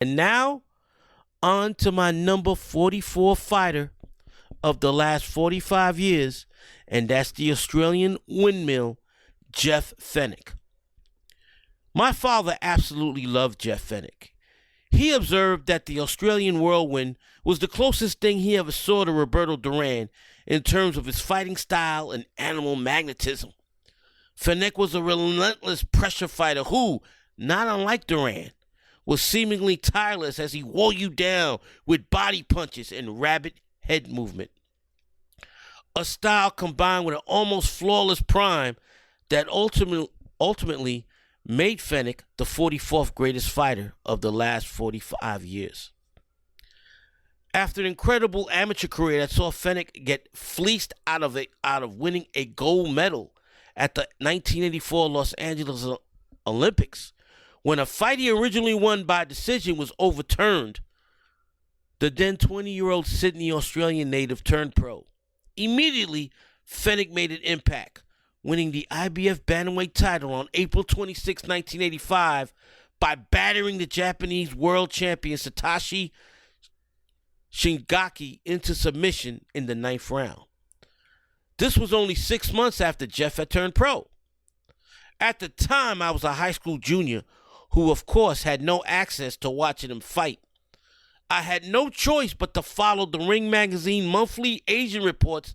And now, on to my number 44 fighter of the last 45 years, and that's the Australian windmill, Jeff Fenech. My father absolutely loved Jeff Fenech. He observed that the Australian whirlwind was the closest thing he ever saw to Roberto Duran in terms of his fighting style and animal magnetism. Fenech was a relentless pressure fighter who, not unlike Duran, was seemingly tireless as he wore you down with body punches and rapid head movement. A style combined with an almost flawless prime that ultimately made Fenech the 44th greatest fighter of the last 45 years. After an incredible amateur career that saw Fenech get fleeced out of winning a gold medal at the 1984 Los Angeles Olympics, when a fight he originally won by decision was overturned, the then 20-year-old Sydney Australian native turned pro. Immediately, Fenech made an impact, winning the IBF bantamweight title on April 26, 1985, by battering the Japanese world champion Satoshi Shingaki into submission in the 9th round. This was only 6 months after Jeff had turned pro. At the time, I was a high school junior who, of course, had no access to watching him fight. I had no choice but to follow the Ring Magazine monthly Asian reports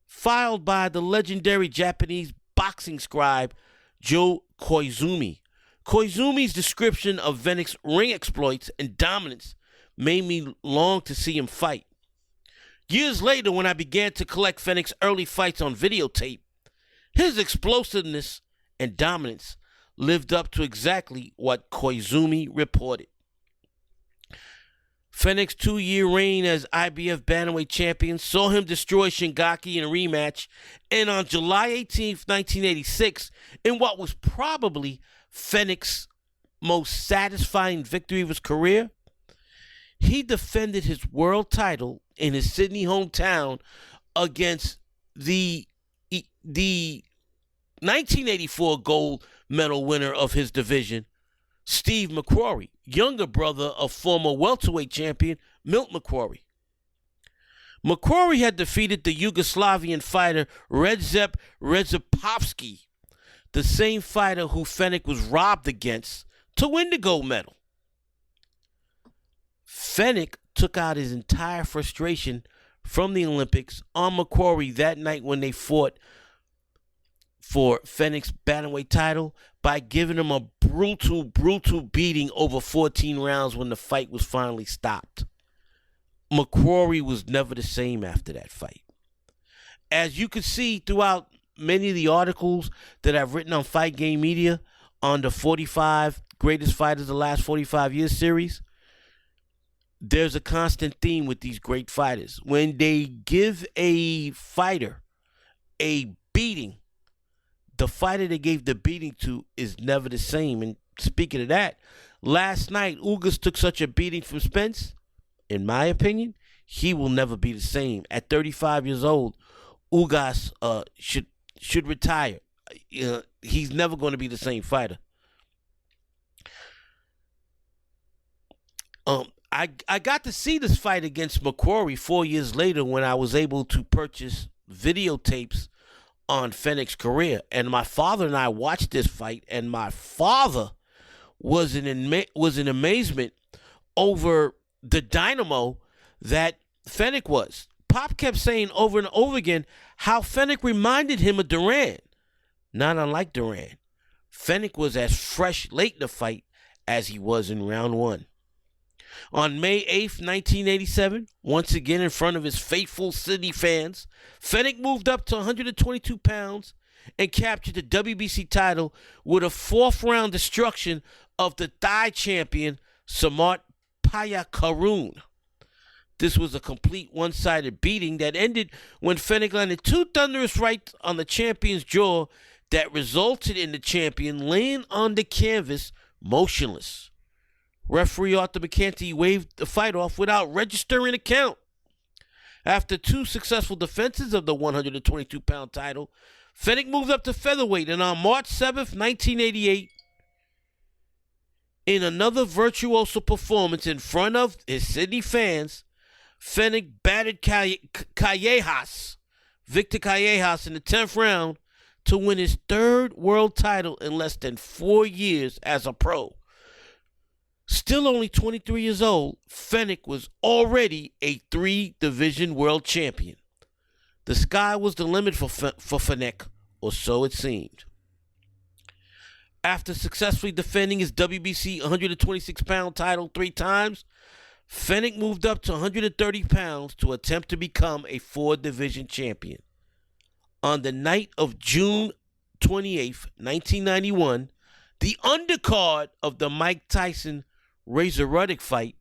filed by the legendary Japanese boxing scribe Joe Koizumi. Koizumi's description of Fenech's ring exploits and dominance made me long to see him fight. Years later, when I began to collect Fenech's early fights on videotape, his explosiveness and dominance lived up to exactly what Koizumi reported. Fenech's 2-year reign as IBF bantamweight champion saw him destroy Shingaki in a rematch, and on July 18, 1986, in what was probably Fenech's most satisfying victory of his career, he defended his world title in his Sydney hometown against the 1984 gold medal winner of his division, Steve McCrory, younger brother of former welterweight champion Milt McCrory. McCrory had defeated the Yugoslavian fighter Recep Rezapovsky, the same fighter who Fenech was robbed against, to win the gold medal. Fenech took out his entire frustration from the Olympics on McCrory that night when they fought for Fenech's bantamweight title by giving him a brutal beating over 14 rounds when the fight was finally stopped. McCrory was never the same after that fight. As you could see throughout many of the articles that I've written on Fight Game Media on the 45 Greatest Fighters of the Last 45 Years series, there's a constant theme with these great fighters. When they give a fighter a beating, the fighter they gave the beating to is never the same. And speaking of that, last night, Ugas took such a beating from Spence. In my opinion, he will never be the same. At 35 years old, Ugas should retire. He's never going to be the same fighter. I got to see this fight against McCrory 4 years later when I was able to purchase videotapes on Fenech's career. And my father and I watched this fight, and my father was in amazement over the dynamo that Fenech was. Pop kept saying over and over again how Fenech reminded him of Duran. Not unlike Duran, Fenech was as fresh late in the fight as he was in round one. On May 8th, 1987, once again in front of his faithful Sydney fans, Fenech moved up to 122 pounds and captured the WBC title with a 4th-round destruction of the Thai champion, Samart Payakarun. This was a complete one-sided beating that ended when Fenech landed 2 thunderous rights on the champion's jaw that resulted in the champion laying on the canvas motionless. Referee Arthur McCanty waved the fight off without registering a count. After 2 successful defenses of the 122-pound title, Fenech moved up to featherweight, and on March 7th, 1988, In another virtuoso performance in front of his Sydney fans, Fenech battered Victor Callejas in the 10th round to win his third world title in less than 4 years as a pro. Still only 23 years old, Fenech was already a 3-division world champion. The sky was the limit for Fenech, or so it seemed. After successfully defending his WBC 126-pound title 3 times, Fenech moved up to 130 pounds to attempt to become a 4-division champion. On the night of June 28, 1991, the undercard of the Mike Tyson Razor Ruddock fight,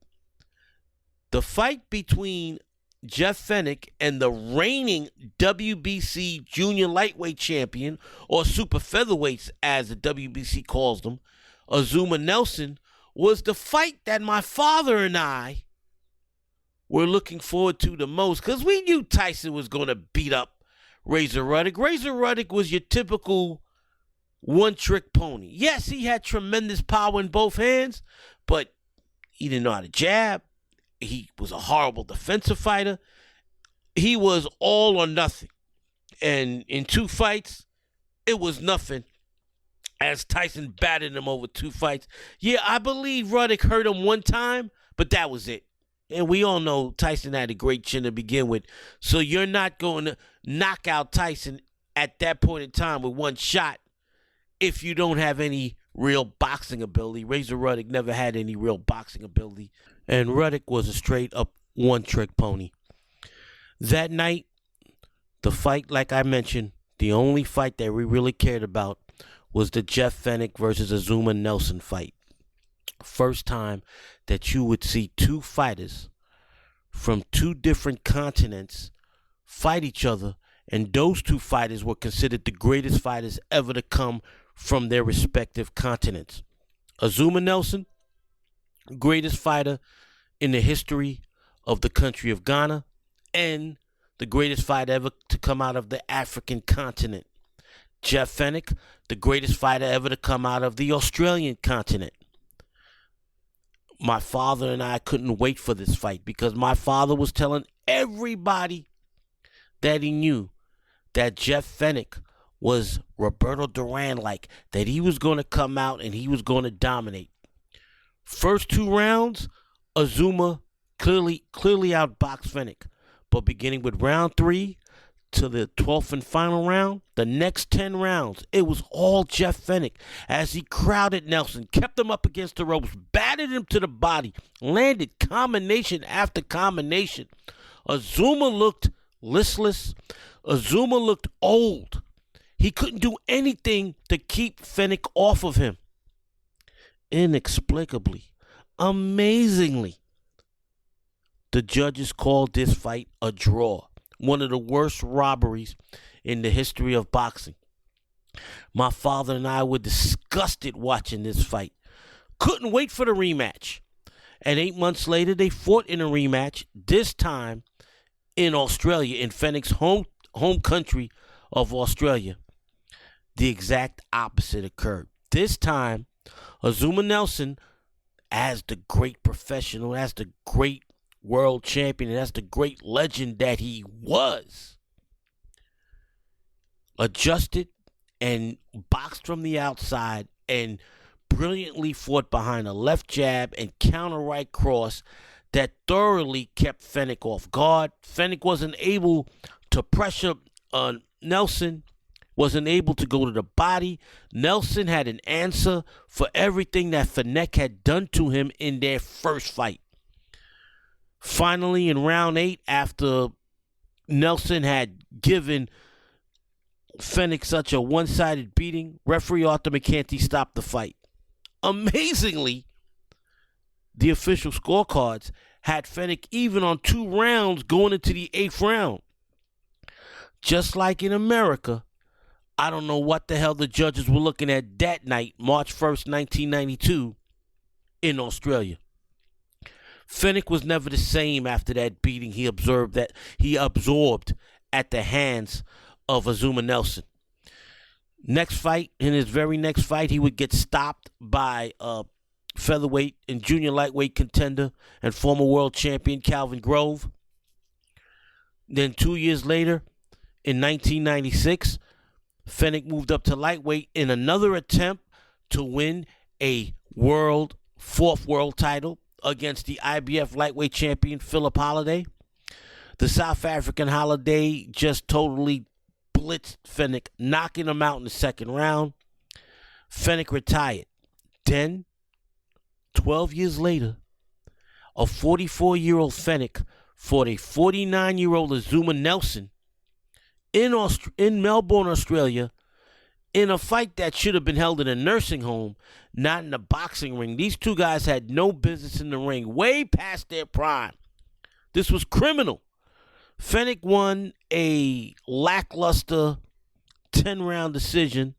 the fight between Jeff Fenech and the reigning WBC junior lightweight champion, or super featherweights as the WBC calls them, Azuma Nelson, was the fight that my father and I were looking forward to the most, because we knew Tyson was going to beat up Razor Ruddock. Razor Ruddock was your typical one-trick pony. Yes, he had tremendous power in both hands, but he didn't know how to jab. He was a horrible defensive fighter. He was all or nothing. And in 2 fights, it was nothing as Tyson battered him over 2 fights. Yeah, I believe Ruddock hurt him 1 time, but that was it. And we all know Tyson had a great chin to begin with. So you're not going to knock out Tyson at that point in time with 1 shot if you don't have any real boxing ability. Razor Ruddock never had any real boxing ability. And Ruddock was a straight-up one-trick pony. That night, the fight, like I mentioned, the only fight that we really cared about was the Jeff Fenech versus Azuma Nelson fight. First time that you would see 2 fighters from 2 different continents fight each other, and those 2 fighters were considered the greatest fighters ever to come from their respective continents. Azuma Nelson, greatest fighter in the history of the country of Ghana, and the greatest fighter ever to come out of the African continent. Jeff Fenech, the greatest fighter ever to come out of the Australian continent. My father and I couldn't wait for this fight because my father was telling everybody that he knew that Jeff Fenech was Roberto Duran-like, that he was going to come out and he was going to dominate. First 2 rounds, Azuma clearly outboxed Fenech. But beginning with round 3 to the 12th and final round, the next 10 rounds, it was all Jeff Fenech as he crowded Nelson, kept him up against the ropes, batted him to the body, landed combination after combination. Azuma looked listless. Azuma looked old. He couldn't do anything to keep Fenech off of him. Inexplicably, amazingly, the judges called this fight a draw. One of the worst robberies in the history of boxing. My father and I were disgusted watching this fight. Couldn't wait for the rematch. And 8 months later, they fought in a rematch, this time in Australia, in Fenech's home country of Australia. The exact opposite occurred. This time, Azuma Nelson, as the great professional, as the great world champion, and as the great legend that he was, adjusted and boxed from the outside and brilliantly fought behind a left jab and counter right cross that thoroughly kept Fenech off guard. Fenech wasn't able to pressure Nelson, wasn't able to go to the body. Nelson had an answer for everything that Fenech had done to him in their first fight. Finally, in round 8, after Nelson had given Fenech such a one-sided beating, referee Arthur McCanty stopped the fight. Amazingly, the official scorecards had Fenech even on 2 rounds going into the 8th round. Just like in America, I don't know what the hell the judges were looking at that night, March 1st, 1992, in Australia. Fenech was never the same after that beating he absorbed at the hands of Azuma Nelson. Next fight, in his very next fight, he would get stopped by featherweight and junior lightweight contender and former world champion Calvin Grove. Then 2 years later, in 1996, Fenech moved up to lightweight in another attempt to win a fourth world title against the IBF lightweight champion Philip Holliday. The South African Holliday just totally blitzed Fenech, knocking him out in the second round. Fenech retired. Then, 12 years later, a 44-year-old Fenech fought a 49-year-old Azuma Nelson in Melbourne, Australia, in a fight that should have been held in a nursing home, not in a boxing ring. These two guys had no business in the ring, way past their prime. This was criminal. Fenech won a lackluster 10-round decision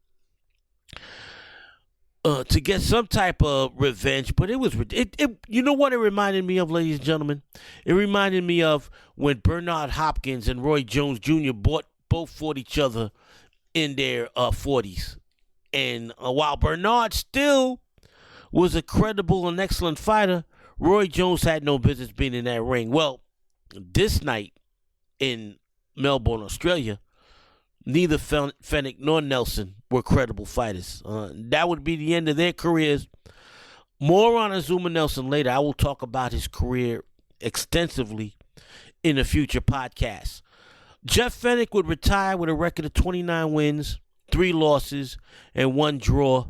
to get some type of revenge, but you know what it reminded me of, ladies and gentlemen? It reminded me of when Bernard Hopkins and Roy Jones Jr. both fought each other in their 40s. And while Bernard still was a credible and excellent fighter, Roy Jones had no business being in that ring. Well, this night in Melbourne, Australia, neither Fenech nor Nelson were credible fighters. That would be the end of their careers. More on Azuma Nelson later. I will talk about his career extensively in a future podcast. Jeff Fenech would retire with a record of 29 wins, 3 losses, and 1 draw.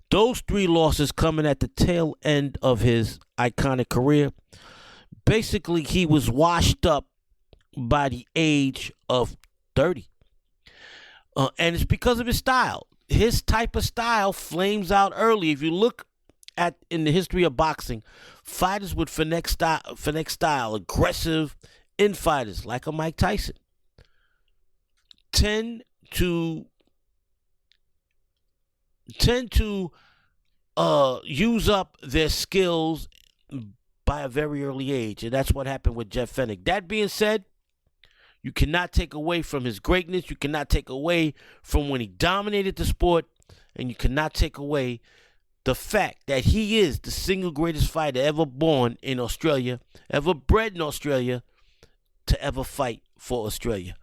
Those 3 losses coming at the tail end of his iconic career. Basically, he was washed up by the age of 30. And it's because of his style. His type of style flames out early. If you look at in the history of boxing, fighters with Fenech style, aggressive infighters like a Mike Tyson, tend to use up their skills by a very early age, and that's what happened with Jeff Fenech. That being said, you cannot take away from his greatness. You cannot take away from when he dominated the sport, and you cannot take away the fact that he is the single greatest fighter ever born in Australia, ever bred in Australia, to ever fight for Australia.